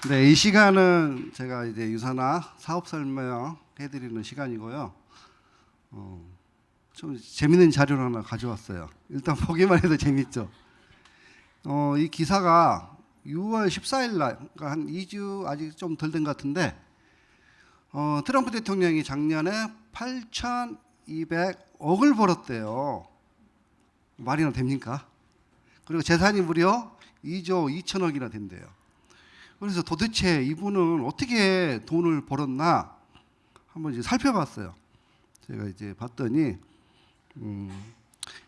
네, 이 시간은 제가 이제 유산화 사업 설명 해드리는 시간이고요. 좀 재밌는 자료를 하나 가져왔어요. 일단 보기만 해도 재밌죠. 이 기사가 6월 14일 날, 그러니까 한 2주 아직 좀 덜 된 것 같은데, 트럼프 대통령이 작년에 8,200억을 벌었대요. 말이나 됩니까? 그리고 재산이 무려 2조 2천억이나 된대요. 그래서 도대체 이분은 어떻게 돈을 벌었나 한번 이제 살펴봤어요. 제가 이제 봤더니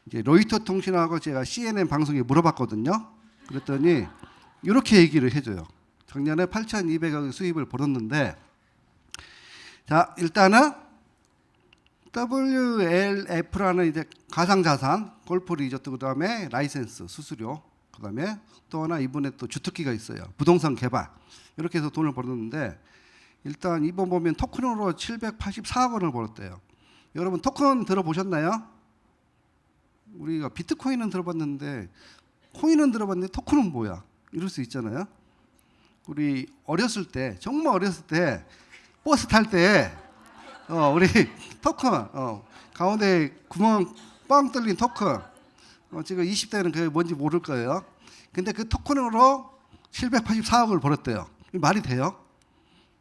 이제 로이터 통신하고 제가 CNN 방송에 물어봤거든요. 그랬더니 이렇게 얘기를 해줘요. 작년에 8,200억 수입을 벌었는데, 자 일단은 WLF라는 이제 가상자산, 골프 리조트, 그다음에 라이센스, 수수료, 그다음에 또 하나 이번에 또 주특기가 있어요. 부동산 개발. 이렇게 해서 돈을 벌었는데, 일단 이번 보면 토큰으로 784억 원을 벌었대요. 여러분 토큰 들어보셨나요? 우리가 비트코인은 들어봤는데 코인은 들어봤는데 토큰은 뭐야? 이럴 수 있잖아요. 우리 어렸을 때, 정말 어렸을 때 버스 탈 때 우리 토큰 가운데 구멍 뻥 뚫린 토큰, 지금 20대는 그게 뭔지 모를 거예요. 근데 그 토큰으로 784억을 벌었대요. 말이 돼요?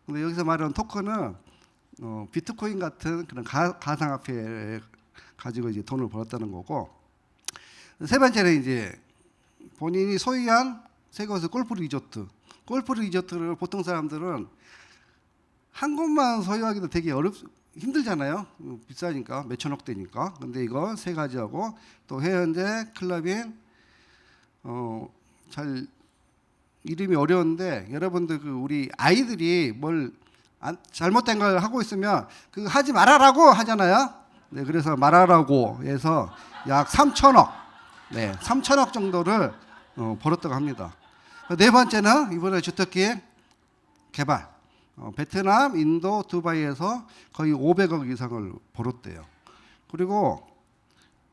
근데 여기서 말하는 토큰은 비트코인 같은 그런 가상화폐 가지고 이제 돈을 벌었다는 거고, 세 번째는 이제 본인이 소유한 세 곳의 골프 리조트. 골프 리조트를 보통 사람들은 한 곳만 소유하기도 되게 힘들잖아요. 비싸니까, 몇천억 대니까. 근데 이거 세 가지하고 또 해운대, 클럽인, 잘 이름이 어려운데, 여러분들 그 우리 아이들이 뭘 잘못된 걸 하고 있으면 그 하지 말아라고 하잖아요. 네, 그래서 말아라고 해서 약 3천억, 네, 3천억 정도를 벌었다고 합니다. 네 번째는 이번에 주특기 개발. 베트남, 인도, 두바이에서 거의 500억 이상을 벌었대요. 그리고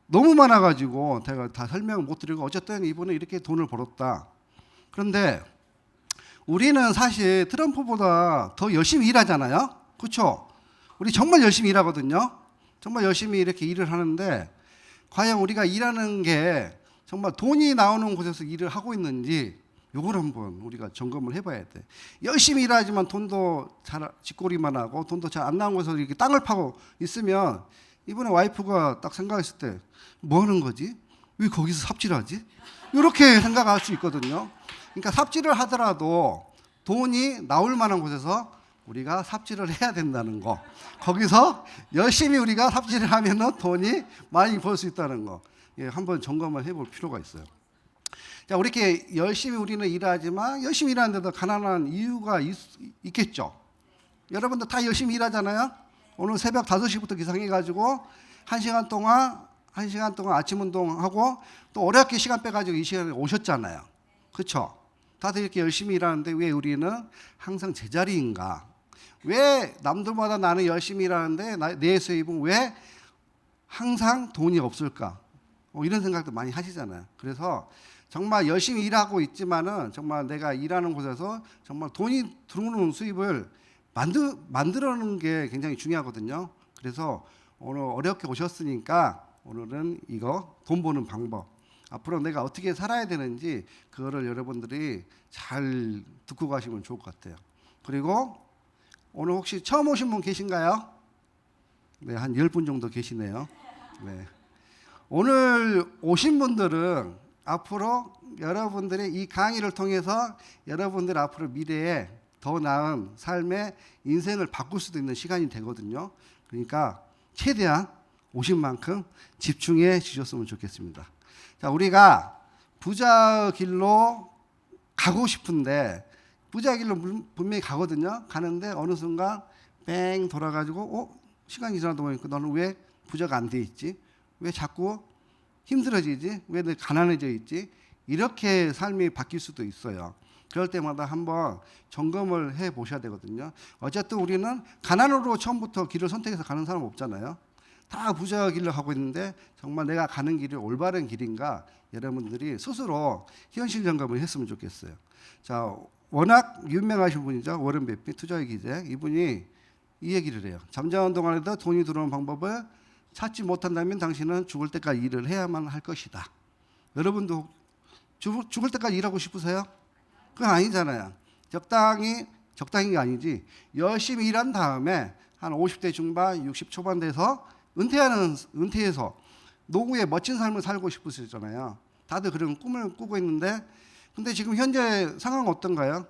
너무 많아가지고 제가 다 설명을 못 드리고, 어쨌든 이번에 이렇게 돈을 벌었다. 그런데 우리는 사실 트럼프보다 더 열심히 일하잖아요. 그렇죠? 우리 정말 열심히 일하거든요. 정말 열심히 이렇게 일을 하는데, 과연 우리가 일하는 게 정말 돈이 나오는 곳에서 일을 하고 있는지 요걸 한번 우리가 점검을 해봐야 돼. 열심히 일하지만 돈도 잘 쥐꼬리만 하고 돈도 잘 안 나온 곳에서 이렇게 땅을 파고 있으면, 이번에 와이프가 딱 생각했을 때 뭐 하는 거지? 왜 거기서 삽질하지? 이렇게 생각할 수 있거든요. 그러니까 삽질을 하더라도 돈이 나올 만한 곳에서 우리가 삽질을 해야 된다는 거. 거기서 열심히 우리가 삽질을 하면은 돈이 많이 벌 수 있다는 거. 예, 한번 점검을 해볼 필요가 있어요. 자, 우리 이렇게 열심히 우리는 일하지만 열심히 일하는데도 가난한 이유가 있겠죠. 여러분들 다 열심히 일하잖아요. 오늘 새벽 5시부터 기상해가지고 1시간 동안 아침 운동하고 또 어렵게 시간 빼가지고 이 시간에 오셨잖아요. 그렇죠? 다들 이렇게 열심히 일하는데 왜 우리는 항상 제자리인가? 왜 남들보다 나는 열심히 일하는데 내 수입은 왜 항상 돈이 없을까? 이런 생각도 많이 하시잖아요. 그래서 정말 열심히 일하고 있지만은 정말 내가 일하는 곳에서 정말 돈이 들어오는 수입을 만들어내는 게 굉장히 중요하거든요. 그래서 오늘 어렵게 오셨으니까 오늘은 이거 돈 버는 방법, 앞으로 내가 어떻게 살아야 되는지 그거를 여러분들이 잘 듣고 가시면 좋을 것 같아요. 그리고 오늘 혹시 처음 오신 분 계신가요? 네, 한 10분 정도 계시네요. 네. 오늘 오신 분들은 앞으로 여러분들의 이 강의를 통해서 여러분들 앞으로 미래에 더 나은 삶의 인생을 바꿀 수도 있는 시간이 되거든요. 그러니까 최대한 오신 만큼 집중해 주셨으면 좋겠습니다. 자, 우리가 부자 길로 가고 싶은데, 부자 길로 분명히 가거든요. 가는데 어느 순간 뺑 돌아가지고 시간이 지나다 보니까 너는 왜 부자가 안 돼 있지? 왜 자꾸 힘들어지지? 왜 내 가난해져 있지? 이렇게 삶이 바뀔 수도 있어요. 그럴 때마다 한번 점검을 해 보셔야 되거든요. 어쨌든 우리는 가난으로 처음부터 길을 선택해서 가는 사람 없잖아요. 다 부자 길로 가고 있는데 정말 내가 가는 길이 올바른 길인가, 여러분들이 스스로 현실 점검을 했으면 좋겠어요. 자, 워낙 유명하신 분이죠. 워런 버핏 투자의 기재. 이분이 이 얘기를 해요. 잠자는 동안에도 돈이 들어오는 방법을 찾지 못한다면 당신은 죽을 때까지 일을 해야만 할 것이다. 여러분도 죽을 때까지 일하고 싶으세요? 그건 아니잖아요. 적당히가 아니지. 열심히 일한 다음에 한 50대 중반, 60 초반 돼서 은퇴해서 노후의 멋진 삶을 살고 싶으시잖아요. 다들 그런 꿈을 꾸고 있는데, 근데 지금 현재 상황은 어떤가요?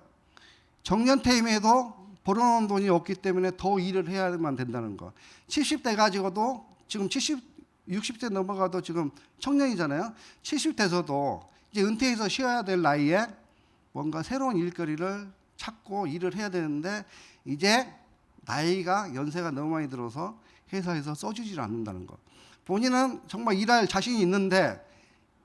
정년퇴임해도 벌어놓은 돈이 없기 때문에 더 일을 해야만 된다는 거. 70대 가지고도 지금 60대 넘어가도 지금 청년이잖아요. 70대에서도 이제 은퇴해서 쉬어야 될 나이에 뭔가 새로운 일거리를 찾고 일을 해야 되는데, 이제 나이가 연세가 너무 많이 들어서 회사에서 써주질 않는다는 거. 본인은 정말 일할 자신이 있는데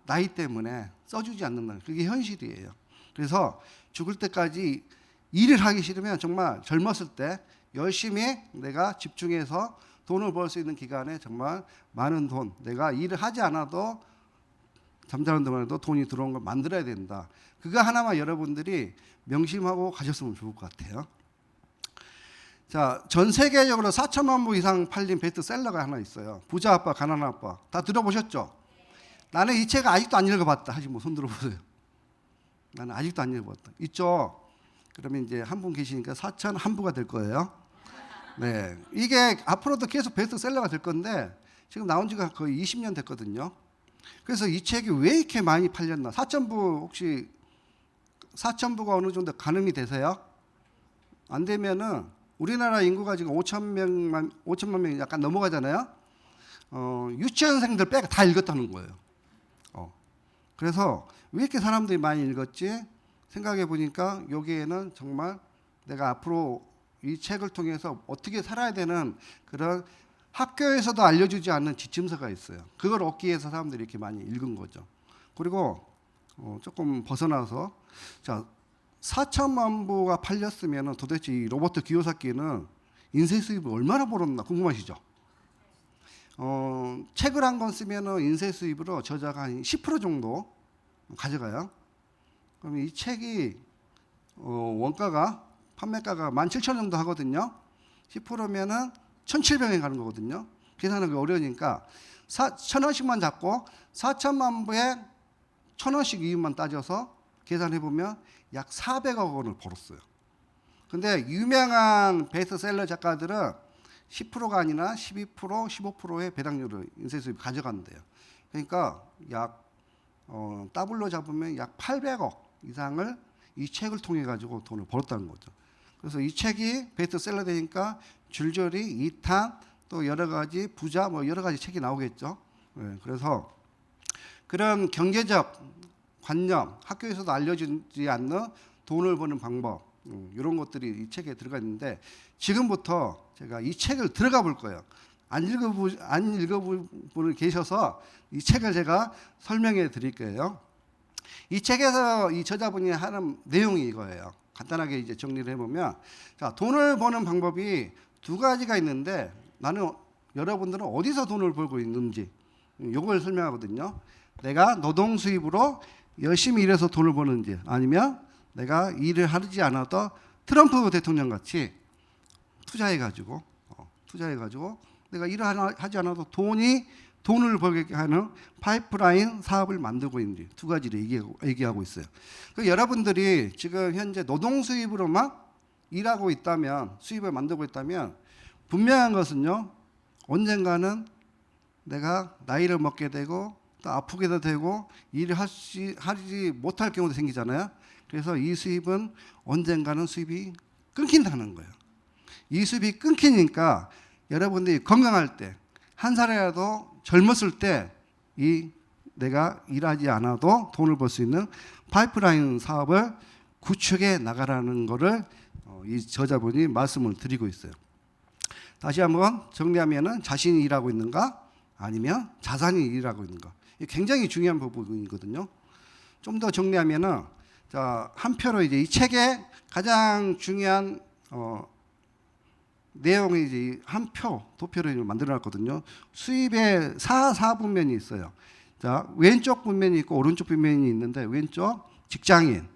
나이 때문에 써주지 않는다는 거. 그게 현실이에요. 그래서 죽을 때까지 일을 하기 싫으면 정말 젊었을 때 열심히 내가 집중해서 돈을 벌 수 있는 기간에 정말 많은 돈, 내가 일을 하지 않아도 잠자는 동안에도 돈이 들어오는 걸 만들어야 된다. 그거 하나만 여러분들이 명심하고 가셨으면 좋을 것 같아요. 자, 전 세계적으로 4천만 부 이상 팔린 베스트셀러가 하나 있어요. 부자 아빠, 가난한 아빠. 다 들어보셨죠? 나는 이 책 아직도 안 읽어봤다. 하지 뭐 손 들어보세요. 나는 아직도 안 읽어봤다. 있죠? 그러면 이제 한 분 계시니까 4,001부가 될 거예요. 네, 이게 앞으로도 계속 베스트셀러가 될 건데 지금 나온 지가 거의 20년 됐거든요. 그래서 이 책이 왜 이렇게 많이 팔렸나? 4,000부 혹시 4,000부가 어느 정도 가늠이 되세요? 안 되면은 우리나라 인구가 지금 5천만 명이 약간 넘어가잖아요. 유치원생들 빼고 다 읽었다는 거예요. 그래서 왜 이렇게 사람들이 많이 읽었지? 생각해 보니까 여기에는 정말 내가 앞으로 이 책을 통해서 어떻게 살아야 되는 그런 학교에서도 알려주지 않는 지침서가 있어요. 그걸 얻기 위해서 사람들이 이렇게 많이 읽은 거죠. 그리고 조금 벗어나서, 자, 4천만 부가 팔렸으면 도대체 이 로버트 기요사키는 인쇄 수입을 얼마나 벌었나 궁금하시죠? 책을 한 권 쓰면 인쇄 수입으로 저자가 한 10% 정도 가져가요. 그럼 이 책이 원가가 판매가가 17,000원 정도 하거든요. 10%면은 1,700원에 가는 거거든요. 계산하기 어려우니까 1,000원씩만 잡고 4천만 부에 1,000원씩 이윤만 따져서 계산해 보면 약 400억 원을 벌었어요. 근데 유명한 베스트셀러 작가들은 10%가 아니라 12%, 15%의 배당률을 인쇄 수입 가져간대요. 그러니까 약 더블로 잡으면 약 800억 이상을 이 책을 통해 가지고 돈을 벌었다는 거죠. 그래서 이 책이 베스트셀러 되니까 줄줄이 2탄 또 여러 가지 부자 뭐 여러 가지 책이 나오겠죠. 네, 그래서 그런 경제적 관념, 학교에서도 알려주지 않는 돈을 버는 방법, 이런 것들이 이 책에 들어가 있는데 지금부터 제가 이 책을 들어가 볼 거예요. 안 읽어본 분이 계셔서 이 책을 제가 설명해 드릴 거예요. 이 책에서 이 저자분이 하는 내용이 이거예요. 간단하게 이제 정리를 해보면, 자, 돈을 버는 방법이 두 가지가 있는데 나는 여러분들은 어디서 돈을 벌고 있는지 이걸 설명하거든요. 내가 노동 수입으로 열심히 일해서 돈을 버는지, 아니면 내가 일을 하지 않아도 트럼프 대통령 같이 투자해가지고 내가 일을 하지 않아도 돈을 벌게 하는 파이프라인 사업을 만들고 있는지 두 가지를 얘기하고 있어요. 여러분들이 지금 현재 노동 수입으로만 일하고 있다면, 수입을 만들고 있다면 분명한 것은요, 언젠가는 내가 나이를 먹게 되고 또 아프게도 되고 일을 하지 못할 경우도 생기잖아요. 그래서 이 수입은 언젠가는 수입이 끊긴다는 거예요. 이 수입이 끊기니까 여러분들이 건강할 때, 한 살이라도 젊었을 때 내가 일하지 않아도 돈을 벌 수 있는 파이프라인 사업을 구축해 나가라는 것을 이 저자분이 말씀을 드리고 있어요. 다시 한번 정리하면은 자신이 일하고 있는가 아니면 자산이 일하고 있는가, 이게 굉장히 중요한 부분이거든요. 좀 더 정리하면은, 자, 한 표로 이제 이 책의 가장 중요한 내용이 이제 한 표, 도표를 만들어 놨거든요. 수입의 4분면이 있어요. 자, 왼쪽 분면이 있고 오른쪽 분면이 있는데, 왼쪽 직장인,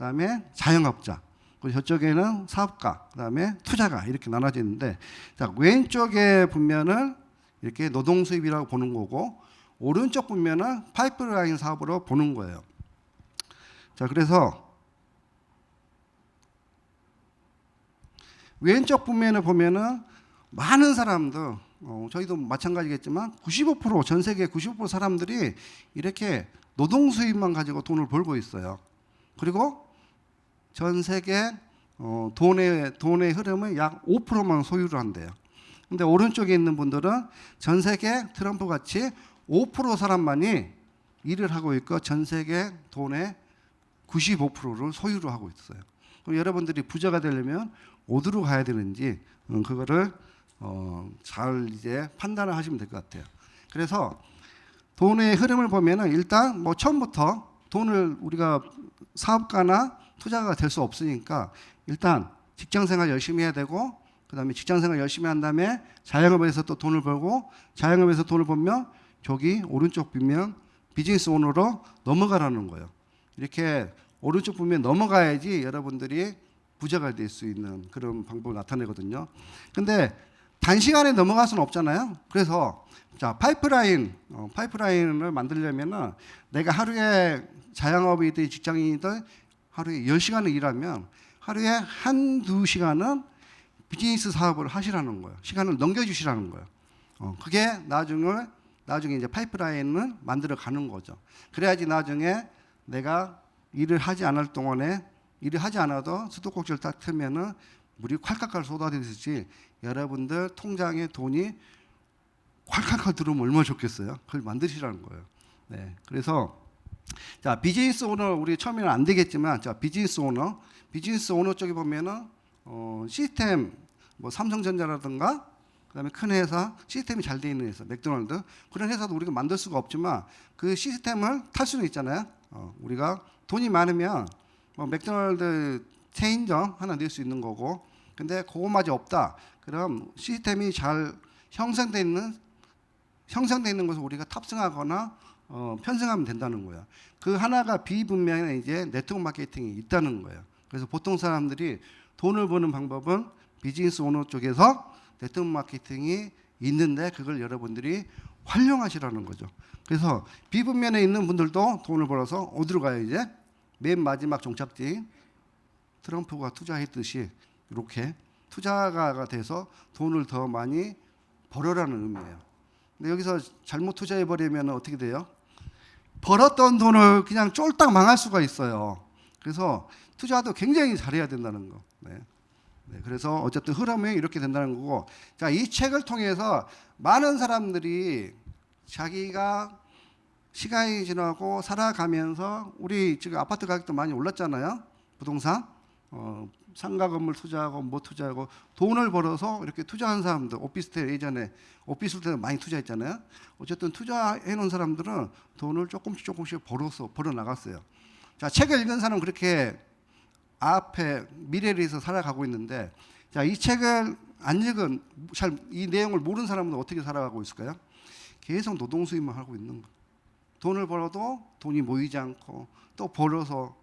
그다음에 자영업자, 그리고 저쪽에는 사업가, 그다음에 투자가 이렇게 나눠져 있는데, 자, 왼쪽에 보면은 이렇게 노동 수입이라고 보는 거고, 오른쪽 보면은 파이프라인 사업으로 보는 거예요. 자, 그래서 왼쪽 부면을 보면은 많은 사람들, 저희도 마찬가지겠지만 95% 전 세계 95% 사람들이 이렇게 노동 수입만 가지고 돈을 벌고 있어요. 그리고 전 세계 돈의 흐름은 약 5%만 소유를 한대요. 근데 오른쪽에 있는 분들은 전 세계 트럼프 같이 5% 사람만이 일을 하고 있고 전 세계 돈의 95%를 소유를 하고 있어요. 그럼 여러분들이 부자가 되려면 어디로 가야 되는지 그거를 잘 이제 판단을 하시면 될 것 같아요. 그래서 돈의 흐름을 보면은 일단 뭐 처음부터 돈을 우리가 사업가나 투자가 될 수 없으니까 일단 직장생활 열심히 해야 되고, 그다음에 직장생활 열심히 한 다음에 자영업에서 또 돈을 벌고, 자영업에서 돈을 벌면 저기 오른쪽 보면 비즈니스 오너로 넘어가라는 거예요. 이렇게 오른쪽 보면 넘어가야지 여러분들이 부자가 될 수 있는 그런 방법을 나타내거든요. 근데 단시간에 넘어갈 수는 없잖아요. 그래서 자, 파이프라인을 만들려면은 내가 하루에 자영업이든 직장인이든 하루에 10시간을 일하면 하루에 한두 시간은 비즈니스 사업을 하시라는 거예요. 시간을 넘겨주시라는 거예요. 그게 나중에 이제 파이프라인을 만들어 가는 거죠. 그래야지 나중에 내가 일을 하지 않을 동안에 일을 하지 않아도 수도꼭지를 딱 틀면은 물이 콸콸콸 쏟아지듯이 여러분들 통장에 돈이 콸콸콸 들어오면 얼마나 좋겠어요. 그걸 만드시라는 거예요. 네, 그래서 자, 비즈니스 오너, 우리 처음에는 안 되겠지만, 자, 비즈니스 오너 쪽에 보면은 시스템, 뭐 삼성전자라든가, 그다음에 큰 회사, 시스템이 잘 돼 있는 회사, 맥도날드, 그런 회사도 우리가 만들 수가 없지만 그 시스템을 탈 수는 있잖아요. 우리가 돈이 많으면 뭐 맥도날드 체인점 하나 낼 수 있는 거고, 근데 그거마저 없다. 그럼 시스템이 잘 형성돼 있는 것을 우리가 탑승하거나 편승하면 된다는 거예요. 그 하나가 비분명한 이제 네트워크 마케팅이 있다는 거예요. 그래서 보통 사람들이 돈을 버는 방법은 비즈니스 오너 쪽에서 네트워크 마케팅이 있는데 그걸 여러분들이 활용하시라는 거죠. 그래서 비분면에 있는 분들도 돈을 벌어서 어디로 가요? 이제 맨 마지막 종착지, 트럼프가 투자했듯이 이렇게 투자가가 돼서 돈을 더 많이 벌어라는 의미예요. 근데 여기서 잘못 투자해 버리면 어떻게 돼요? 벌었던 돈을 그냥 쫄딱 망할 수가 있어요. 그래서 투자도 굉장히 잘해야 된다는 거. 네. 그래서 어쨌든 흐름이 이렇게 된다는 거고, 자, 이 책을 통해서 많은 사람들이 자기가 시간이 지나고 살아가면서, 우리 지금 아파트 가격도 많이 올랐잖아요. 부동산 상가 건물 투자하고 뭐 투자하고 돈을 벌어서 이렇게 투자한 사람들, 오피스텔 예전에 오피스텔 많이 투자했잖아요. 어쨌든 투자해 놓은 사람들은 돈을 조금씩 벌어 나갔어요. 자, 책을 읽은 사람은 그렇게 앞에 미래를 위해서 살아가고 있는데, 자, 이 책을 안 읽은, 잘 이 내용을 모르는 사람은 어떻게 살아가고 있을까요? 계속 노동 수입만 하고 있는 거. 돈을 벌어도 돈이 모이지 않고, 또 벌어서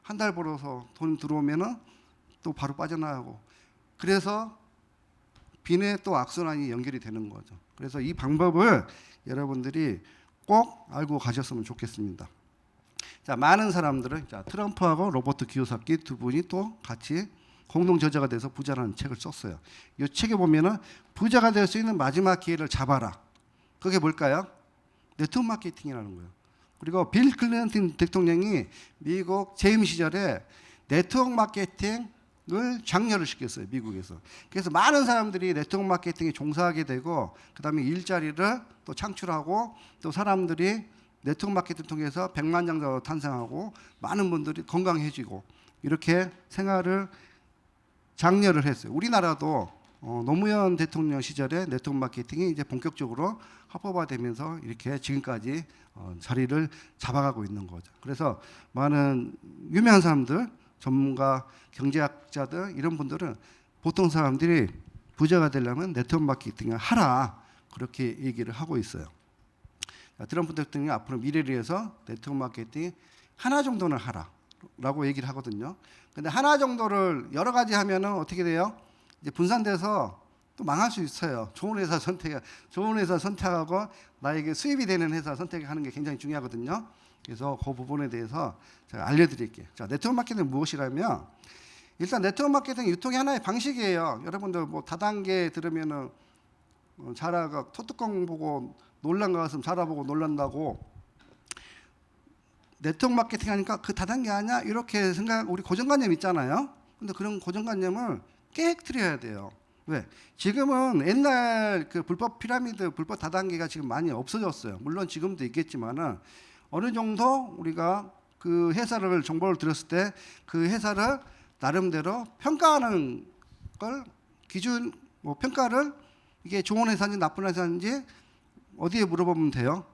한 달 벌어서 돈 들어오면은 또 바로 빠져나가고, 그래서 빈에 또 악순환이 연결이 되는 거죠. 그래서 이 방법을 여러분들이 꼭 알고 가셨으면 좋겠습니다. 자, 많은 사람들은, 자, 트럼프하고 로버트 기요사키 두 분이 또 같이 공동 저자가 돼서 부자라는 책을 썼어요. 이 책에 보면은 부자가 될 수 있는 마지막 기회를 잡아라. 그게 뭘까요? 네트워크 마케팅이라는 거예요. 그리고 빌 클린턴 대통령이 미국 재임 시절에 네트워크 마케팅을 장려를 시켰어요, 미국에서. 그래서 많은 사람들이 네트워크 마케팅에 종사하게 되고, 그다음에 일자리를 또 창출하고, 또 사람들이 네트워크 마케팅을 통해서 백만장자로 탄생하고, 많은 분들이 건강해지고, 이렇게 생활을 장려를 했어요. 우리나라도 노무현 대통령 시절에 네트워크 마케팅이 이제 본격적으로 합법화되면서 이렇게 지금까지 자리를 잡아가고 있는 거죠. 그래서 많은 유명한 사람들, 전문가, 경제학자들, 이런 분들은 보통 사람들이 부자가 되려면 네트워크 마케팅을 하라, 그렇게 얘기를 하고 있어요. 트럼프 대통령이 앞으로 미래를 위해서 네트워크 마케팅 하나 정도는 하라, 라고 얘기를 하거든요. 근데 하나 정도를 여러 가지 하면은 어떻게 돼요? 이제 분산돼서 또 망할 수 있어요. 좋은 회사 선택하고 나에게 수입이 되는 회사 선택하는 게 굉장히 중요하거든요. 그래서 그 부분에 대해서 제가 알려드릴게요. 자, 네트워크 마케팅은 무엇이라면 일단 네트워크 마케팅 유통의 하나의 방식이에요. 여러분들 뭐 다단계 들으면은 자라가 토뚜껑 보고 놀란 거 같으면 자라 보고 놀란다고 네트워크 마케팅 하니까 그 다단계 아니야? 이렇게 우리 고정관념 있잖아요. 근데 그런 고정관념을 깨트려야 돼요. 왜? 지금은 옛날 그 불법 피라미드, 불법 다단계가 지금 많이 없어졌어요. 물론 지금도 있겠지만은 어느 정도 우리가 그 회사를 정보를 들었을 때 그 회사를 나름대로 평가하는 걸 기준 뭐 평가를 이게 좋은 회사인지 나쁜 회사인지 어디에 물어보면 돼요?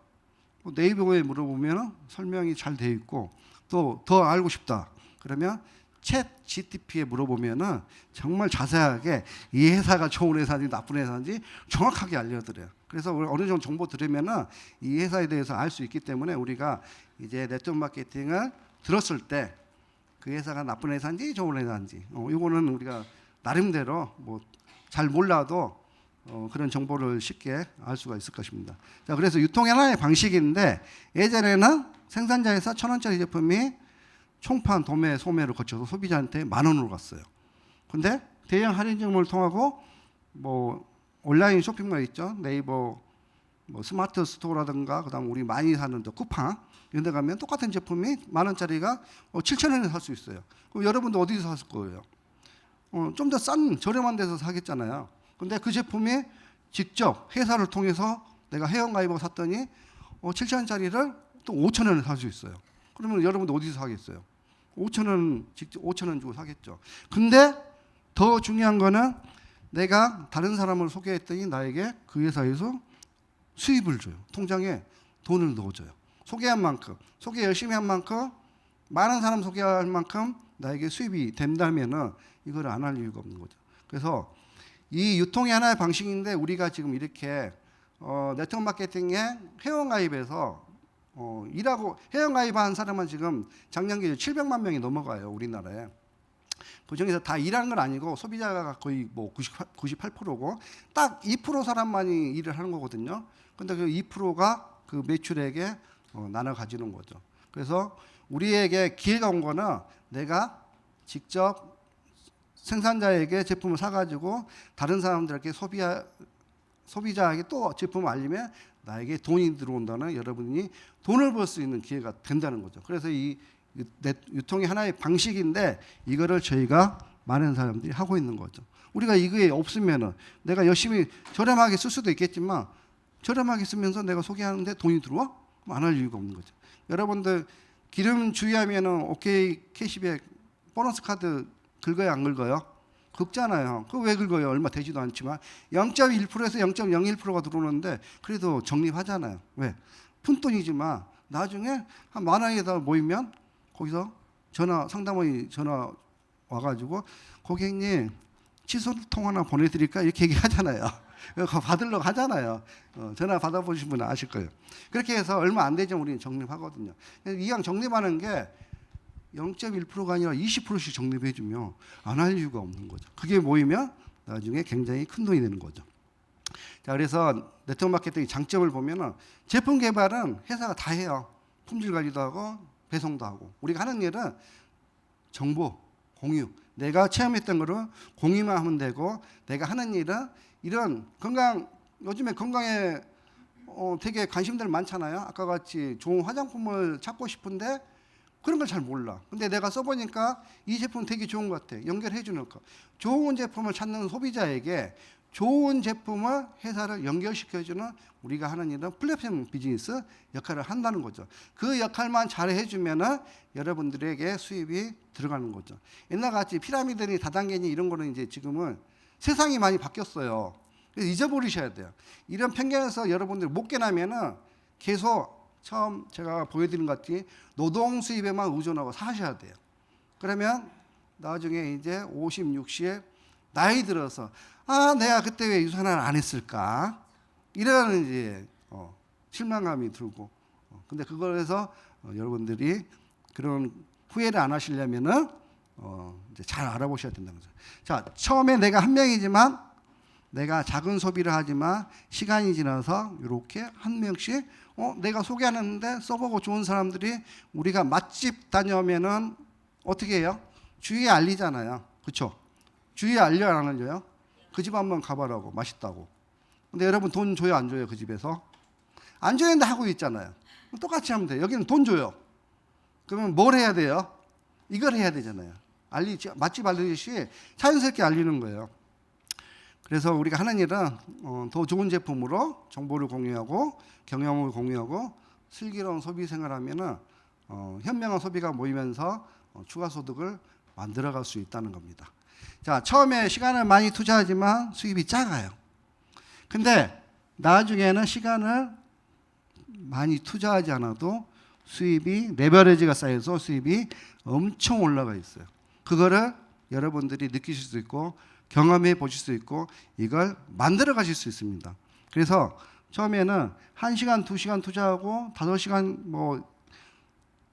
네이버에 물어보면 설명이 잘 되어 있고 또 더 알고 싶다 그러면 챗 GTP에 물어보면은 정말 자세하게 이 회사가 좋은 회사인지 나쁜 회사인지 정확하게 알려드려요. 그래서 어느 정도 정보 들으면은 이 회사에 대해서 알 수 있기 때문에 우리가 이제 네트워크 마케팅을 들었을 때 그 회사가 나쁜 회사인지 좋은 회사인지 이거는 우리가 나름대로 뭐 잘 몰라도 그런 정보를 쉽게 알 수가 있을 것입니다. 자, 그래서 유통의 하나의 방식인데 예전에는 생산자에서 1,000원짜리 제품이 총판, 도매, 소매를 거쳐서 소비자한테 10,000원으로 갔어요. 근데 대형 할인점을 통하고 뭐 온라인 쇼핑몰 있죠. 네이버 뭐 스마트 스토어라든가 그다음 우리 많이 사는 쿠팡 이런 데 가면 똑같은 제품이 10,000원짜리가 7,000원에 살 수 있어요. 그럼 여러분도 어디서 샀을 거예요? 좀 더 싼 저렴한 데서 사겠잖아요. 근데 그 제품이 직접 회사를 통해서 내가 회원가입하고 샀더니 7,000원짜리를 또 5,000원에 살 수 있어요. 그러면 여러분도 어디서 사겠어요? 5,000원 직접 5,000원 주고 사겠죠. 근데 더 중요한 거는 내가 다른 사람을 소개했더니 나에게 그 회사에서 수입을 줘요. 통장에 돈을 넣어줘요. 소개한 만큼, 소개 열심히 한 만큼, 많은 사람 소개할 만큼 나에게 수입이 된다면은 이걸 안 할 이유가 없는 거죠. 그래서 이 유통의 하나의 방식인데 우리가 지금 이렇게 네트워크 마케팅에 회원가입해서 일하고 회원가입한 사람은 지금 작년 기준 700만 명이 넘어가요. 우리나라에. 그 중에서 다 일하는 건 아니고 소비자가 거의 뭐 98%고 딱 2% 사람만이 일을 하는 거거든요. 근데 그 2%가 그 매출액에 나눠 가지는 거죠. 그래서 우리에게 기회가 온 거는 내가 직접 생산자에게 제품을 사가지고 다른 사람들에게 소비자에게 또 제품을 알리면 나에게 돈이 들어온다는 여러분이 돈을 벌 수 있는 기회가 된다는 거죠. 그래서 이 유통의 하나의 방식인데 이거를 저희가 많은 사람들이 하고 있는 거죠. 우리가 이게 없으면은 내가 열심히 저렴하게 쓸 수도 있겠지만 저렴하게 쓰면서 내가 소개하는데 돈이 들어와? 안 할 이유가 없는 거죠. 여러분들 기름 주의하면은 오케이 캐시백 보너스 카드 긁어요 안 긁어요? 긁잖아요. 그거 왜 긁어요? 얼마 되지도 않지만 0.1%에서 0.01%가 들어오는데 그래도 적립하잖아요. 왜? 푼돈이지만 나중에 한 10,000원이 더 모이면 거기서 상담원이 전화 와가지고 고객님 칫솔통 하나 보내드릴까 이렇게 얘기하잖아요. 그거 받으려고 하잖아요. 전화 받아보신 분은 아실 거예요. 그렇게 해서 얼마 안 되죠 우리는 적립하거든요. 이왕 적립하는 게 0.1%가 아니라 20%씩 적립해주면 안 할 이유가 없는 거죠. 그게 모이면 나중에 굉장히 큰 돈이 되는 거죠. 자, 그래서 네트워크 마케팅의 장점을 보면은 제품 개발은 회사가 다 해요. 품질 관리도 하고 배송도 하고. 우리가 하는 일은 정보 공유. 내가 체험했던 거를 공유만 하면 되고 내가 하는 일은 이런 요즘에 건강에 되게 관심들 많잖아요. 아까 같이 좋은 화장품을 찾고 싶은데 그런 걸 잘 몰라. 근데 내가 써보니까 이 제품 되게 좋은 것 같아. 연결해 주는 거. 좋은 제품을 찾는 소비자에게 좋은 제품을 회사를 연결시켜주는 우리가 하는 일은 플랫폼 비즈니스 역할을 한다는 거죠. 그 역할만 잘 해주면은 여러분들에게 수입이 들어가는 거죠. 옛날같이 피라미드니 다단계니 이런 거는 이제 지금은 세상이 많이 바뀌었어요. 그래서 잊어버리셔야 돼요. 이런 편견에서 여러분들이 못 깨나면은 계속 처음 제가 보여드린 것 같이 노동 수입에만 의존하고 사셔야 돼요. 그러면 나중에 이제 50, 60에 나이 들어서 내가 그때 왜 유산을 안 했을까? 이런 이제 실망감이 들고 근데 그걸 해서 여러분들이 그런 후회를 안 하시려면은 이제 잘 알아보셔야 된다는 거죠. 자, 처음에 내가 한 명이지만 내가 작은 소비를 하지만 시간이 지나서 이렇게 한 명씩 내가 소개하는데 써보고 좋은 사람들이 우리가 맛집 다녀오면은 어떻게 해요? 주위에 알리잖아요. 그렇죠? 주위에 알려 안 알려요? 그 집 한번 가봐라고 맛있다고. 근데 여러분 돈 줘요 안 줘요? 그 집에서? 안 줘야 하고 있잖아요. 똑같이 하면 돼요. 여기는 돈 줘요. 그러면 뭘 해야 돼요? 이걸 해야 되잖아요. 맛집 알리듯이 자연스럽게 알리는 거예요. 그래서 우리가 하는 일은 더 좋은 제품으로 정보를 공유하고 경험을 공유하고 슬기로운 소비 생활하면은 현명한 소비가 모이면서 추가 소득을 만들어갈 수 있다는 겁니다. 자, 처음에 시간을 많이 투자하지만 수입이 작아요. 근데 나중에는 시간을 많이 투자하지 않아도 수입이 레버리지가 쌓여서 수입이 엄청 올라가 있어요. 그거를 여러분들이 느끼실 수 있고 경험해 보실 수 있고 이걸 만들어 가실 수 있습니다. 그래서 처음에는 1시간, 2시간 투자하고 5시간,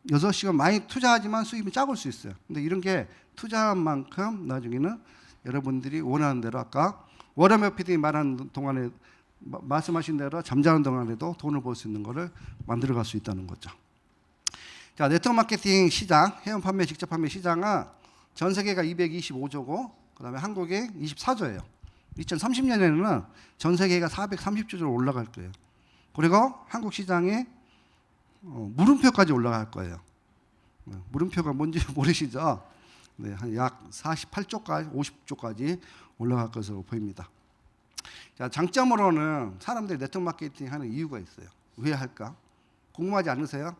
6시간 많이 투자하지만 수입이 작을 수 있어요. 근데 이런 게 투자한 만큼 나중에는 여러분들이 원하는 대로 아까 워런 버핏이 말하는 동안에 말씀하신 대로 잠자는 동안에도 돈을 벌 수 있는 거를 만들어 갈 수 있다는 거죠. 자, 네트워크 마케팅 시장, 해외 판매, 직접 판매 시장은 전 세계가 225조고 그다음에 한국이 24조예요. 2030년에는 전 세계가 430조로 올라갈 거예요. 그리고 한국 시장에 물음표까지 올라갈 거예요. 물음표가 뭔지 모르시죠? 네, 한 약 48조까지, 50조까지 올라갈 것으로 보입니다. 자, 장점으로는 사람들이 네트워크 마케팅 하는 이유가 있어요. 왜 할까? 궁금하지 않으세요?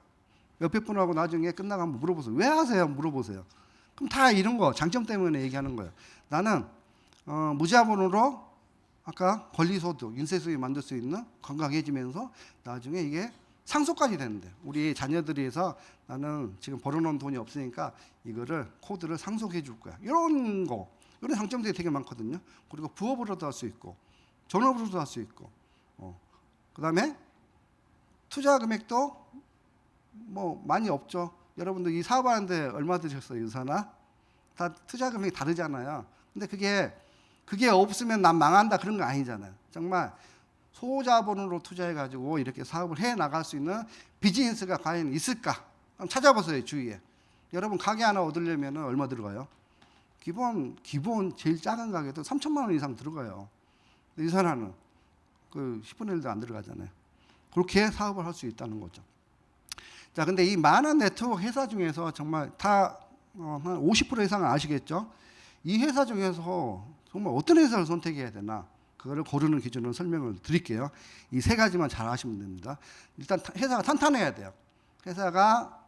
옆에 분하고 나중에 끝나고 한번 물어보세요. 왜 하세요? 물어보세요. 그럼 다 이런 거 장점 때문에 얘기하는 거예요. 나는 무자본으로 아까 권리소득, 인세수입 만들 수 있는 건강해지면서 나중에 이게 상속까지 되는데 우리 자녀들이 해서 나는 지금 벌어놓은 돈이 없으니까 이거를 코드를 상속해 줄 거야. 이런 거, 이런 장점들이 되게 많거든요. 그리고 부업으로도 할 수 있고 전업으로도 할 수 있고 그다음에 투자 금액도 많이 없죠. 여러분들 이 사업하는데 얼마 드셨어요? 유사나? 다 투자 금액이 다르잖아요. 근데 그게 없으면 난 망한다 그런 거 아니잖아요. 정말 소자본으로 투자해가지고 이렇게 사업을 해 나갈 수 있는 비즈니스가 과연 있을까? 한번 찾아보세요. 주위에. 여러분 가게 하나 얻으려면 얼마 들어가요? 기본 제일 작은 가게도 3천만 원 이상 들어가요. 이 사람은 그 10분의 1도 안 들어가잖아요. 그렇게 사업을 할 수 있다는 거죠. 자, 근데 이 많은 네트워크 회사 중에서 정말 다 한 50% 이상은 아시겠죠? 이 회사 중에서 정말 어떤 회사를 선택해야 되나? 그거를 고르는 기준을 설명을 드릴게요. 이 세 가지만 잘 아시면 됩니다. 일단 회사가 탄탄해야 돼요. 회사가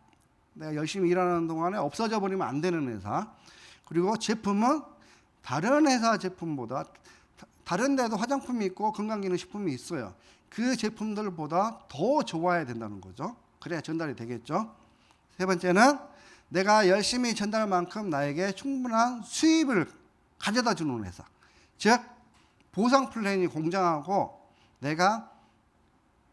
내가 열심히 일하는 동안에 없어져 버리면 안 되는 회사. 그리고 제품은 다른 회사 제품보다 다른 데도 화장품이 있고 건강기능식품이 있어요. 그 제품들보다 더 좋아야 된다는 거죠. 그래야 전달이 되겠죠. 세 번째는 내가 열심히 전달할 만큼 나에게 충분한 수입을 가져다 주는 회사. 즉 보상 플랜이 공정하고 내가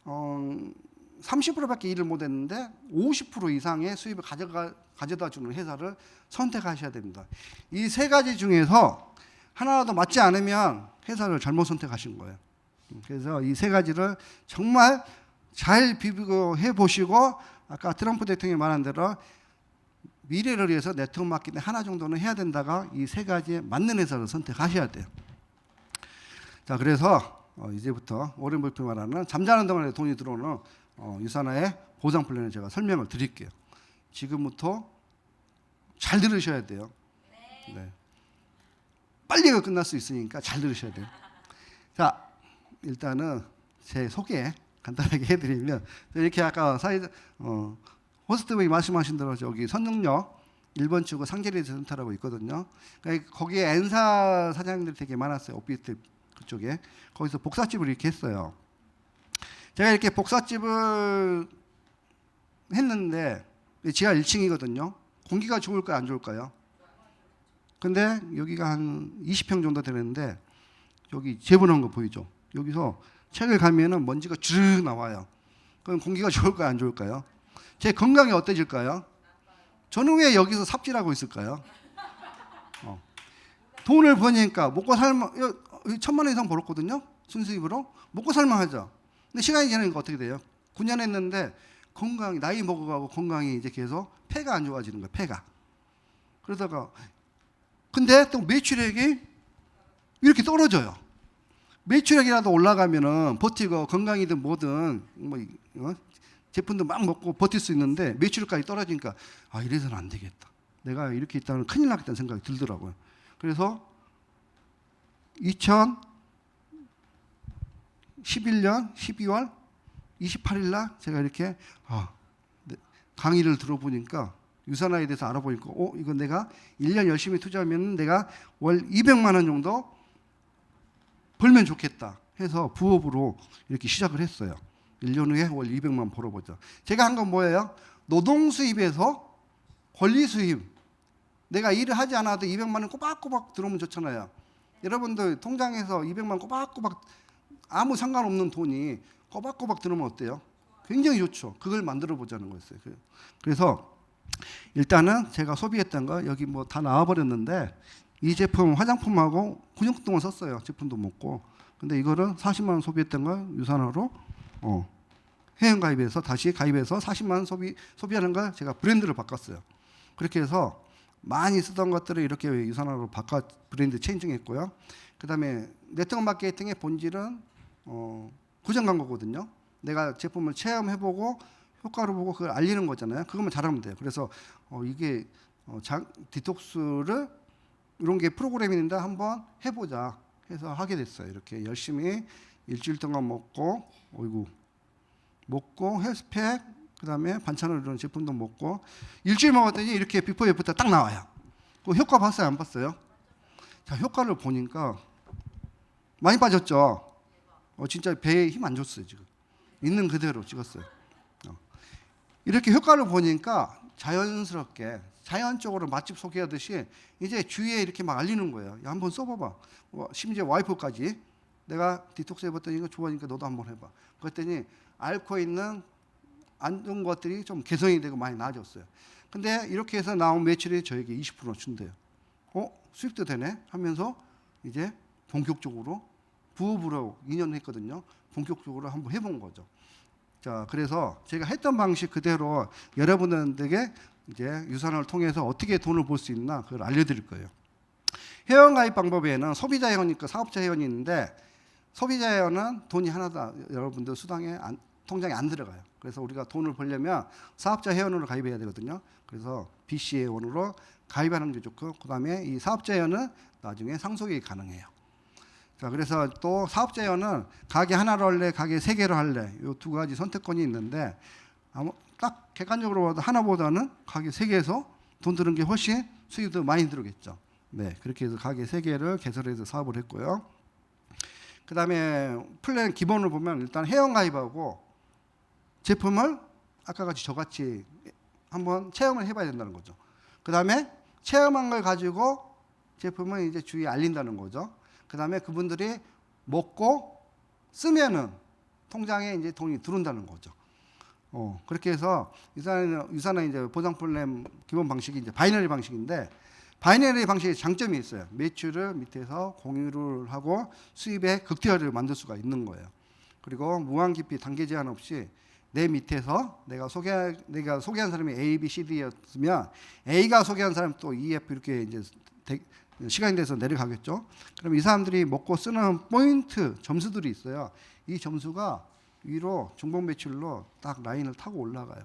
30%밖에 일을 못했는데 50% 이상의 수입을 가져다 주는 회사를 선택하셔야 됩니다. 이 세 가지 중에서 하나라도 맞지 않으면 회사를 잘못 선택하신 거예요. 그래서 이 세 가지를 정말 잘 비교해 보시고 아까 트럼프 대통령이 말한 대로 미래를 위해서 네트워크 마케팅 하나 정도는 해야 된다가 이 세 가지에 맞는 회사를 선택하셔야 돼요. 자, 그래서 이제부터 워런 버핏이 말하는 잠자는 동안에 돈이 들어오는 유산화의 보상 플랜을 제가 설명을 드릴게요. 지금부터 잘 들으셔야 돼요. 네. 빨리 끝날 수 있으니까 잘 들으셔야 돼요. 자, 일단은 제 소개 간단하게 해드리면 이렇게 아까 호스트분이 말씀하신 대로 저기 선릉역 1번 출구 상계리 센터라고 있거든요. 그러니까 거기에 N사 사장님들이 되게 많았어요. 오피스텔 그쪽에. 거기서 복사집을 이렇게 했어요. 제가 이렇게 복사집을 했는데 지하 1층이거든요. 공기가 좋을까요? 안 좋을까요? 근데 여기가 한 20평 정도 되는데 여기 재분한 거 보이죠? 여기서 책을 가면은 먼지가 주르륵 나와요. 그럼 공기가 좋을까요? 안 좋을까요? 제 건강이 어때질까요? 저는 왜 여기서 삽질하고 있을까요? 돈을 버니까 먹고 살만 1,000만 원 이상 벌었거든요. 순수입으로 먹고 살만 하죠. 근데 시간이 지나니까 어떻게 돼요? 9년 했는데 건강이 나이 먹어가고 건강이 이제 계속 폐가 안 좋아지는 거예요. 폐가. 그러다가 근데 또 매출액이 이렇게 떨어져요. 매출액이라도 올라가면은 버티고 건강이든 뭐든 제품도 막 먹고 버틸 수 있는데 매출까지 떨어지니까 아 이래서는 안 되겠다. 내가 이렇게 있다면 큰일 나겠다는 생각이 들더라고요. 그래서 2011년 12월 28일 날 제가 이렇게 강의를 들어보니까 유산화에 대해서 알아보니까 이거 내가 1년 열심히 투자하면 내가 월 200만 원 정도 벌면 좋겠다 해서 부업으로 이렇게 시작을 했어요. 1년 후에 월 200만 원 벌어보자. 제가 한 건 뭐예요? 노동 수입에서 권리 수입. 내가 일을 하지 않아도 200만 원 꼬박꼬박 들어오면 좋잖아요. 여러분들 통장에서 200만 원 꼬박꼬박 아무 상관없는 돈이 꼬박꼬박 들어오면 어때요? 굉장히 좋죠. 그걸 만들어 보자는 거였어요. 그래서 일단은 제가 소비했던 거 여기 뭐 다 나와버렸는데 이 제품 화장품하고 9년 동안 썼어요. 제품도 먹고. 근데 이거를 40만 원 소비했던 거 유산화로 회원 가입해서 다시 가입해서 40만 원 소비하는 걸 제가 브랜드를 바꿨어요. 그렇게 해서 많이 쓰던 것들을 이렇게 유산화로 바꿔 브랜드 체인징했고요. 그다음에 네트워크 마케팅의 본질은 고정 광고거든요. 내가 제품을 체험해보고 효과를 보고 그걸 알리는 거잖아요. 그것만 잘하면 돼요. 그래서 이게 디톡스를 이런 게 프로그램인데 한번 해보자 해서 하게 됐어요. 이렇게 열심히 일주일 동안 먹고 헬스팩 그다음에 반찬으로 이런 제품도 먹고 일주일 먹었더니 이렇게 비포 애프터 딱 나와요. 그 효과 봤어요? 안 봤어요? 자, 효과를 보니까 많이 빠졌죠. 진짜 배에 힘 안 줬어요. 지금 있는 그대로 찍었어요. 이렇게 효과를 보니까 자연스럽게 자연적으로 맛집 소개하듯이 이제 주위에 이렇게 막 알리는 거예요. 야, 한번 써봐봐. 심지어 와이프까지 내가 디톡스 해봤더니 이거 좋아하니까 너도 한번 해봐. 그랬더니 앓고 있는 안 좋은 것들이 좀 개선이 되고 많이 나아졌어요. 근데 이렇게 해서 나온 매출이 저에게 20% 준대요. 수입도 되네 하면서 이제 본격적으로 부업으로 2년 했거든요. 본격적으로 한번 해본 거죠. 자, 그래서 제가 했던 방식 그대로 여러분들에게 이제 유산화를 통해서 어떻게 돈을 벌 수 있나 그걸 알려드릴 거예요. 회원 가입 방법에는 소비자 회원이 있고 사업자 회원이 있는데 소비자 회원은 돈이 하나도 여러분들 수당에 통장에 안 들어가요. 그래서 우리가 돈을 벌려면 사업자 회원으로 가입해야 되거든요. 그래서 BC 회원으로 가입하는 게 좋고 그다음에 이 사업자 회원은 나중에 상속이 가능해요. 자, 그래서 또 사업자 회원은 가게 하나로 할래, 가게 3개로 할래 이 두 가지 선택권이 있는데 딱 객관적으로 봐도 하나보다는 가게 3개에서 돈 드는 게 훨씬 수익도 많이 들어오겠죠. 네, 그렇게 해서 가게 3개를 개설해서 사업을 했고요. 그 다음에 플랜 기본을 보면 일단 회원 가입하고 제품을 아까 같이 저같이 한번 체험을 해봐야 된다는 거죠. 그 다음에 체험한 걸 가지고 제품을 이제 주위에 알린다는 거죠. 그 다음에 그분들이 먹고 쓰면은 통장에 이제 돈이 들어온다는 거죠. 그렇게 해서 유산은 이제 보상 플랜 기본 방식이 이제 바이너리 방식인데 바이너리 방식의 장점이 있어요. 매출을 밑에서 공유를 하고 수입의 극대화를 만들 수가 있는 거예요. 그리고 무한 깊이 단계 제한 없이 내 밑에서 내가 소개한 사람이 A, B, C, D였으면 A가 소개한 사람 또 E, F 이렇게 이제 시간이 돼서 내려가겠죠. 그럼 이 사람들이 먹고 쓰는 포인트 점수들이 있어요. 이 점수가 위로 중복 매출로 딱 라인을 타고 올라가요.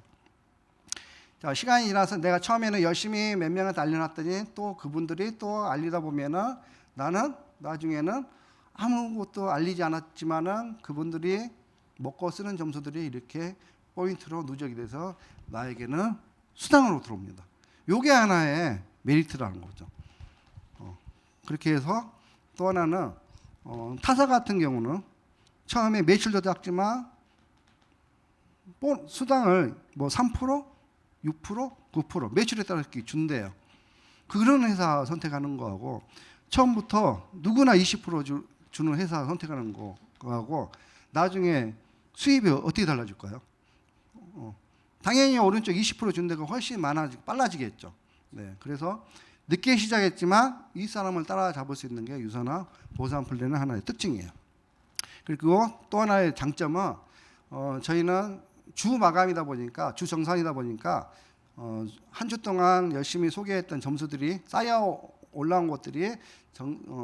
자, 시간이 지나서 내가 처음에는 열심히 몇 명한테 알려놨더니 또 그분들이 또 알리다 보면은 나는 나중에는 아무것도 알리지 않았지만은 그분들이 먹고 쓰는 점수들이 이렇게 포인트로 누적이 돼서 나에게는 수당으로 들어옵니다. 요게 하나의 메리트라는 거죠. 그렇게 해서 또 하나는 타사 같은 경우는 처음에 매출도 작지만 수당을 뭐 3%, 6%, 9% 매출에 따라 이렇게 준대요. 그런 회사 선택하는 거하고 처음부터 누구나 20% 주는 회사 선택하는 거하고 나중에 수입이 어떻게 달라질까요? 당연히 오른쪽 20% 준 데가 훨씬 빨라지겠죠. 네, 그래서 늦게 시작했지만 이 사람을 따라잡을 수 있는 게 유선화 보상 플랜의 하나의 특징이에요. 그리고 또 하나의 장점은 저희는 주 마감이다 보니까 주 정산이다 보니까 한 주 동안 열심히 소개했던 점수들이 쌓여 올라온 것들이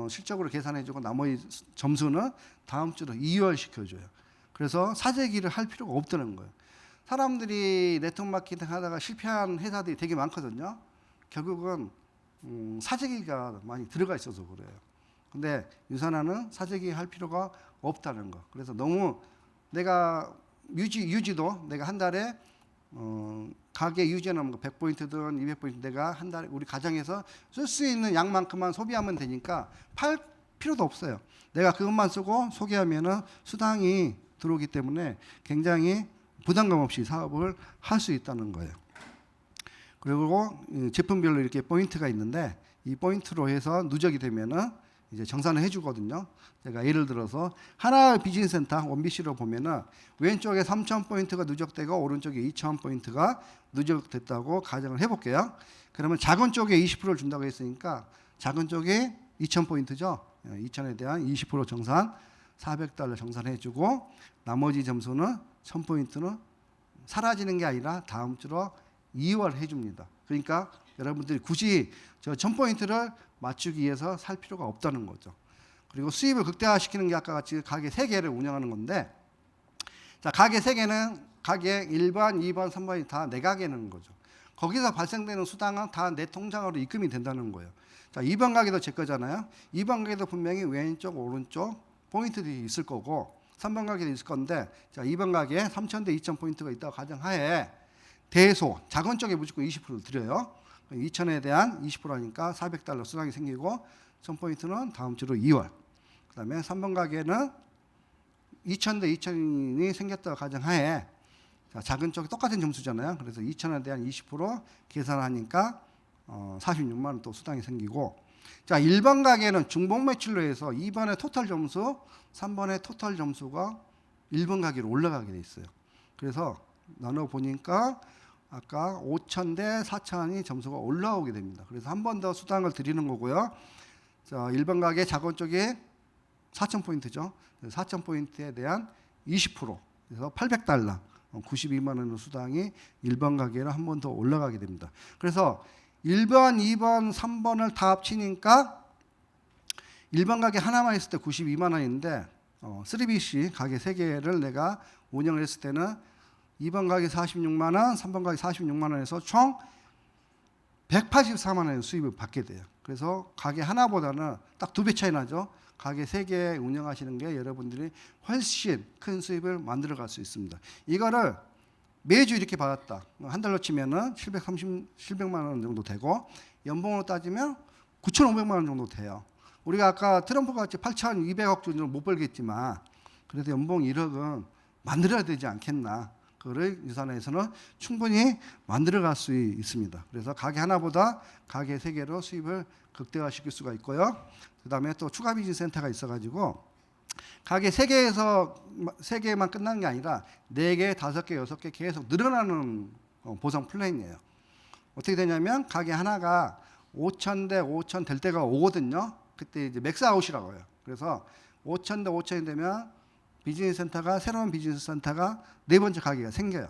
실적으로 계산해주고 나머지 점수는 다음 주로 이월시켜줘요. 그래서 사재기를 할 필요가 없다는 거예요. 사람들이 네트워크 마케팅 하다가 실패한 회사들이 되게 많거든요. 결국은 사재기가 많이 들어가 있어서 그래요. 근데 유선화는 사재기 할 필요가 없다는 거. 그래서 너무 내가 유지도 내가 한 달에 가게 유지하는 100포인트든 200포인트 내가 한 달에 우리 가정에서 쓸 수 있는 양만큼만 소비하면 되니까 팔 필요도 없어요. 내가 그것만 쓰고 소개하면은 수당이 들어오기 때문에 굉장히 부담감 없이 사업을 할 수 있다는 거예요. 그리고 제품별로 이렇게 포인트가 있는데 이 포인트로 해서 누적이 되면은 이제 정산을 해주거든요. 제가 예를 들어서 하나 비즈니스센터 원비씨로 보면은 왼쪽에 3,000포인트가 누적되고 오른쪽에 2,000포인트가 누적됐다고 가정을 해볼게요. 그러면 작은 쪽에 20%를 준다고 했으니까 작은 쪽에 2,000포인트죠. 2,000에 대한 20% 정산 400달러 정산해주고 나머지 점수는 1,000포인트는 사라지는 게 아니라 다음 주로 2월 해줍니다. 그러니까 여러분들이 굳이 저 1,000포인트를 맞추기 위해서 살 필요가 없다는 거죠. 그리고 수입을 극대화시키는 게 아까 같이 가게 3개를 운영하는 건데, 자, 가게 3개는 가게 1번, 2번, 3번이 다 내 가게는 거죠. 거기서 발생되는 수당은 다 내 통장으로 입금이 된다는 거예요. 자, 2번 가게도 제 거잖아요. 2번 가게도 분명히 왼쪽, 오른쪽 포인트들이 있을 거고 3번 가게도 있을 건데, 자, 2번 가게에 3,000대 2,000포인트가 있다고 가정하에 대소, 작은 쪽에 무조건 20%를 드려요. 2,000에 대한 20%니까 400달러 수당이 생기고 1,000포인트는 다음 주로 2월. 그 다음에 3번 가게는 2,000대 2,000이 생겼다고 가정하에 작은 쪽이 똑같은 점수잖아요. 그래서 2,000에 대한 20% 계산하니까 46만 원 또 수당이 생기고, 자, 1번 가게는 중복 매출로 해서 2번의 토탈 점수, 3번의 토탈 점수가 1번 가게로 올라가게 돼 있어요. 그래서 나눠 보니까 아까 5,000대 4,000이 점수가 올라오게 됩니다. 그래서 한 번 더 수당을 드리는 거고요. 자, 1번 가게 작은 쪽에 4,000포인트죠. 4,000포인트에 대한 20%, 그래서 800달러, 92만 원의 수당이 1번 가게로 한 번 더 올라가게 됩니다. 그래서 1번, 2번, 3번을 다 합치니까 1번 가게 하나만 있을 때 92만 원인데 3BC 가게 3개를 내가 운영을 했을 때는 2번 가게 46만 원, 3번 가게 46만 원에서 총 184만 원의 수입을 받게 돼요. 그래서 가게 하나보다는 딱 2배 차이 나죠. 가게 3개 운영하시는 게 여러분들이 훨씬 큰 수입을 만들어 갈 수 있습니다. 이거를 매주 이렇게 받았다. 한 달로 치면은 700만 원 정도 되고, 연봉으로 따지면 9,500만 원 정도 돼요. 우리가 아까 트럼프 같이 8,200억 정도 못 벌겠지만 그래도 연봉 1억은 만들어야 되지 않겠나. 그거를 유선화에서는 충분히 만들어 갈 수 있습니다. 그래서 가게 하나보다 가게 3개로 수입을 극대화시킬 수가 있고요. 그 다음에 또 추가 비즈니스 센터가 있어가지고 가게 3개만 끝난 게 아니라 4개, 5개, 6개 계속 늘어나는 보상 플랜이에요. 어떻게 되냐면 가게 하나가 5,000대 5,000 될 때가 오거든요. 그때 이제 맥스아웃이라고 해요. 그래서 5,000대 5,000이 되면 비즈니스 센터가, 새로운 비즈니스 센터가 4번째 가게가 생겨요.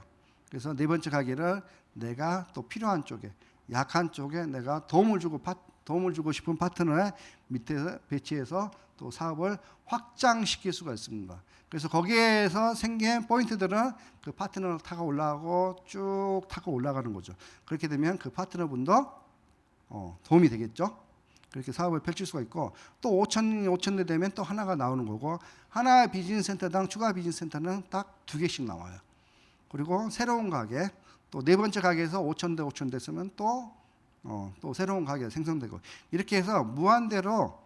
그래서 4번째 가게를 내가 또 필요한 쪽에, 약한 쪽에 내가 도움을 주고 싶은 파트너의 밑에서 배치해서 또 사업을 확장시킬 수가 있습니다. 그래서 거기에서 생긴 포인트들은 그 파트너를 타고 올라가고 쭉 타고 올라가는 거죠. 그렇게 되면 그 파트너분도 도움이 되겠죠. 그렇게 사업을 펼칠 수가 있고, 또 5,000대 되면 또 하나가 나오는 거고, 하나 비즈니스 센터당 추가 비즈니스 센터는 딱 2개씩 나와요. 그리고 새로운 가게, 또 4번째 가게에서 5,000대 5,000 됐으면 또 새로운 가게가 생성되고, 이렇게 해서 무한대로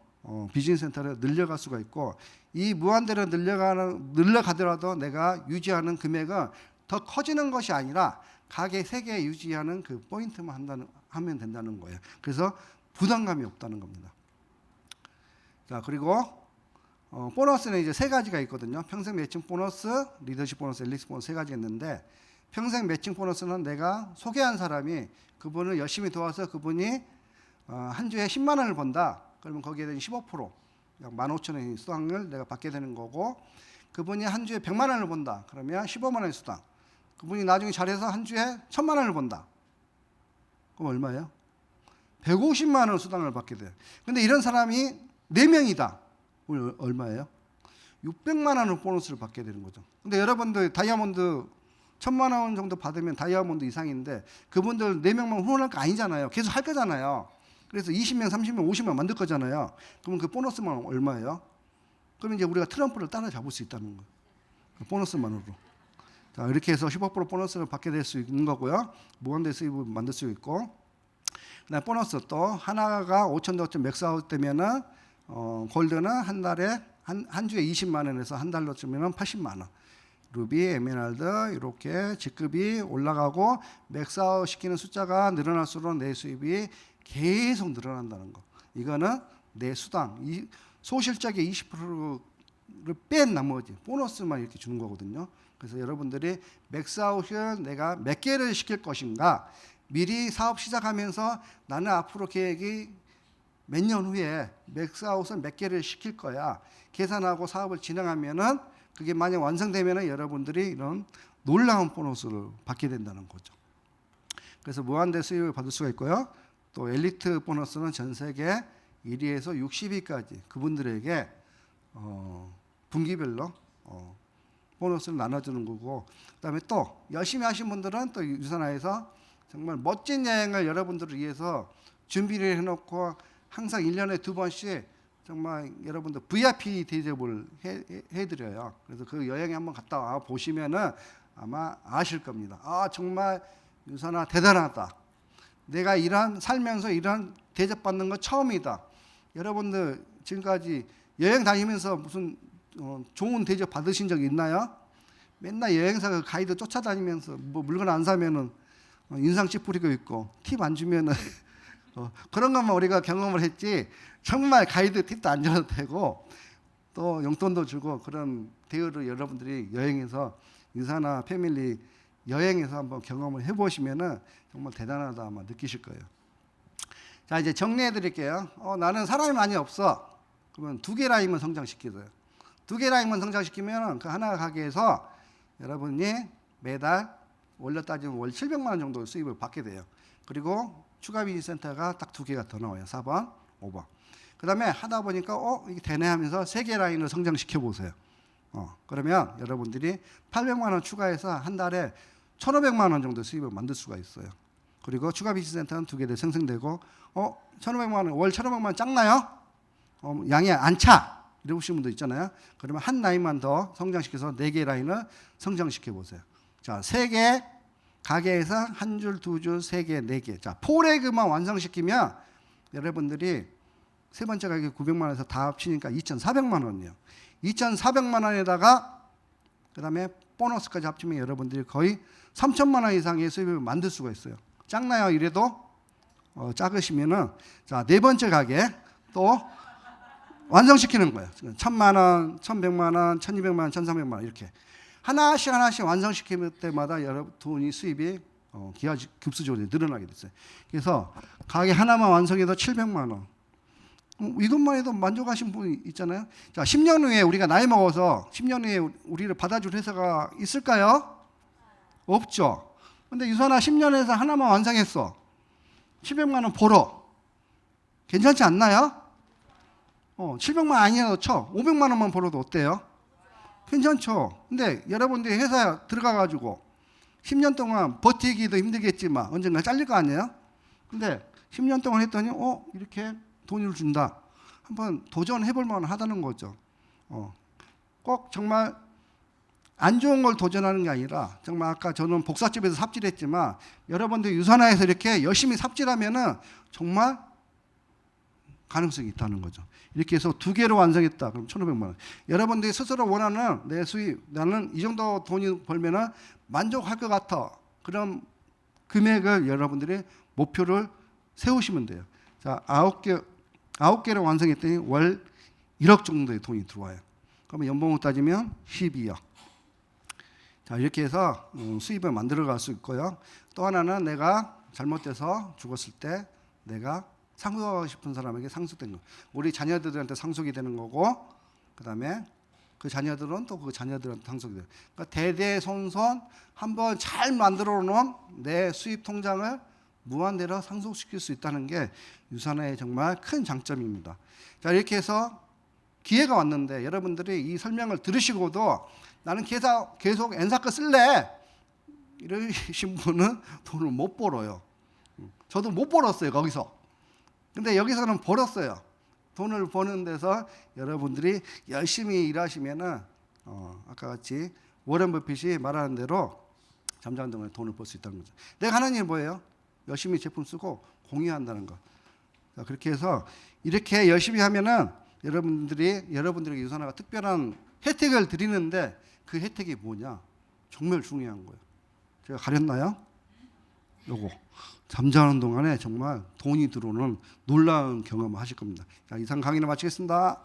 비즈니스 센터를 늘려갈 수가 있고, 이 무한대로 늘려가더라도 내가 유지하는 금액은 더 커지는 것이 아니라 가게 3개 유지하는 그 포인트만 하면 된다는 거예요. 그래서 부담감이 없다는 겁니다. 자, 그리고 보너스는 이제 3가지가 있거든요. 평생 매칭 보너스, 리더십 보너스, 앨리스 보너스 3가지가 있는데, 평생 매칭 보너스는 내가 소개한 사람이 그분을 열심히 도와서 그분이 한 주에 10만 원을 번다. 그러면 거기에 대한 15%, 약 15,000원의 수당을 내가 받게 되는 거고, 그분이 한 주에 100만 원을 번다. 그러면 15만 원의 수당. 그분이 나중에 잘해서 한 주에 1,000만 원을 번다. 그럼 얼마예요? 150만 원 수당을 받게 돼요. 근데 이런 사람이 4명이다. 오늘 얼마예요? 600만 원을 보너스를 받게 되는 거죠. 근데 여러분들 다이아몬드 1,000만 원 정도 받으면 다이아몬드 이상인데 그분들 4명만 후원할 거 아니잖아요. 계속 할 거잖아요. 그래서 20명, 30명, 50명 만들 거잖아요. 그러면 그 보너스만 얼마예요? 그럼 이제 우리가 트럼프를 따라잡을 수 있다는 거예요. 그 보너스만으로. 자, 이렇게 해서 15% 보너스를 받게 될 수 있는 거고요. 무한대 수입을 만들 수 있고, 그다음 보너스 또 하나가 5,000도쯤 맥스아웃 되면은 골드는 한 달에 한 주에 20만 원에서 한 달로쯤이면 80만 원. 루비, 에메랄드 이렇게 직급이 올라가고 맥스아웃 시키는 숫자가 늘어날수록 내 수입이 계속 늘어난다는 거. 이거는 내 수당, 소실적의 20%를 뺀 나머지 보너스만 이렇게 주는 거거든요. 그래서 여러분들이 맥스아웃을 내가 몇 개를 시킬 것인가, 미리 사업 시작하면서 나는 앞으로 계획이 몇 년 후에 맥스아웃을 몇 개를 시킬 거야 계산하고 사업을 진행하면은 그게 만약 완성되면은 여러분들이 이런 놀라운 보너스를 받게 된다는 거죠. 그래서 무한대 수익을 받을 수가 있고요. 또 엘리트 보너스는 전 세계 1위에서 60위까지 그분들에게 분기별로 보너스를 나눠주는 거고, 그다음에 또 열심히 하신 분들은 또 유산화에서 정말 멋진 여행을 여러분들을 위해서 준비를 해놓고 항상 1년에 2번씩 정말 여러분들 VIP 대접을 해드려요. 그래서 그 여행에 한번 갔다 와 보시면은 아마 아실 겁니다. 아, 정말 유산화 대단하다. 내가 살면서 이런 대접받는 거 처음이다. 여러분들 지금까지 여행 다니면서 무슨 좋은 대접 받으신 적 있나요? 맨날 여행사 그 가이드 쫓아다니면서 뭐 물건 안 사면은 인상집 뿌리고 있고 팁 안 주면은 그런 것만 우리가 경험을 했지, 정말 가이드 팁도 안 줘도 되고 또 용돈도 주고 그런 대우를 여러분들이 여행에서 유산화 패밀리 여행에서 한번 경험을 해보시면은 정말 대단하다 아마 느끼실 거예요. 자, 이제 정리해 드릴게요. 나는 사람이 많이 없어. 그러면 2개 라인만 성장시키세요. 2개 라인만 성장시키면 그 하나 가게에서 여러분이 매달 월로 따지면 월 700만 원 정도 수입을 받게 돼요. 그리고 추가 비즈니스 센터가 딱 2개가 더 나와요. 4번, 5번. 그 다음에 하다 보니까 이게 되네 하면서 3개 라인을 성장시켜 보세요. 그러면 여러분들이 800만 원 추가해서 한 달에 1,500만 원 정도 수입을 만들 수가 있어요. 그리고 추가 비즈니스 센터는 2개 더 생성되고 1,500만 원, 월 1,500만 원 작나요? 양이 안 차. 이러신 분도 있잖아요. 그러면 한 라인만 더 성장시켜서 4개 라인을 성장시켜 보세요. 자, 3개 가게에서 한 줄, 2줄, 3개, 4개. 자, 4레그만 완성시키면 여러분들이 세 번째 가게 900만 원에서 다 합치니까 2,400만 원이에요. 2,400만 원에다가 그다음에 보너스까지 합치면 여러분들이 거의 3,000만 원 이상의 수입을 만들 수가 있어요. 작나요? 이래도 작으시면은 자, 네 번째 가게 또 완성시키는 거예요. 1,000만 원, 1,100만 원, 1,200만 원, 1,300만 원 이렇게 하나씩 완성시킬 때마다 여러분이 수입이 기하급수적으로 늘어나게 됐어요. 그래서 가게 하나만 완성해도 700만 원. 이것만 해도 만족하신 분이 있잖아요. 자, 10년 후에 우리가 나이 먹어서 10년 후에 우리를 받아줄 회사가 있을까요? 없죠. 근데 유산화 10년에서 하나만 완성했어. 700만 원 벌어. 괜찮지 않나요? 700만 원 아니어도 쳐. 500만 원만 벌어도 어때요? 괜찮죠. 근데 여러분들이 회사에 들어가가지고 10년 동안 버티기도 힘들겠지만 언젠가 잘릴 거 아니에요? 근데 10년 동안 했더니 이렇게 돈을 준다. 한번 도전해볼 만하다는 거죠. 꼭 정말 안 좋은 걸 도전하는 게 아니라 정말 아까 저는 복사집에서 삽질했지만 여러분들 유산화에서 이렇게 열심히 삽질하면은 정말 가능성이 있다는 거죠. 이렇게 해서 2개로 완성했다. 그럼 1,500만 원. 여러분들이 스스로 원하는 내 수입, 나는 이 정도 돈이 벌면은 만족할 것 같아. 그런 금액을 여러분들이 목표를 세우시면 돼요. 자, 9개를 완성했더니 월 1억 정도의 돈이 들어와요. 그러면 연봉을 따지면 12억. 자, 이렇게 해서 수입을 만들어갈 수 있고요. 또 하나는 내가 잘못돼서 죽었을 때 내가 상속하고 싶은 사람에게 상속된 거. 우리 자녀들한테 상속이 되는 거고, 그 다음에 그 자녀들은 또 그 자녀들한테 상속이 돼요. 그러니까 대대손손 한번 잘 만들어 놓은 내 수입 통장을 무한대로 상속시킬 수 있다는 게 유산의 정말 큰 장점입니다. 자, 이렇게 해서 기회가 왔는데 여러분들이 이 설명을 들으시고도 나는 계속 엔사커 쓸래 이러신 분은 돈을 못 벌어요. 저도 못 벌었어요, 거기서. 근데 여기서는 벌었어요. 돈을 버는 데서 여러분들이 열심히 일하시면은 아까 같이 워렌 버핏이 말하는 대로 잠자는 동안에 돈을 벌 수 있다는 거죠. 내가 하는 일이 뭐예요? 열심히 제품 쓰고 공유한다는 거. 자, 그렇게 해서 이렇게 열심히 하면은 여러분들에게 유산화가 특별한 혜택을 드리는데 그 혜택이 뭐냐? 정말 중요한 거예요. 제가 가렸나요? 요거. 잠자는 동안에 정말 돈이 들어오는 놀라운 경험을 하실 겁니다. 자, 이상 강의를 마치겠습니다.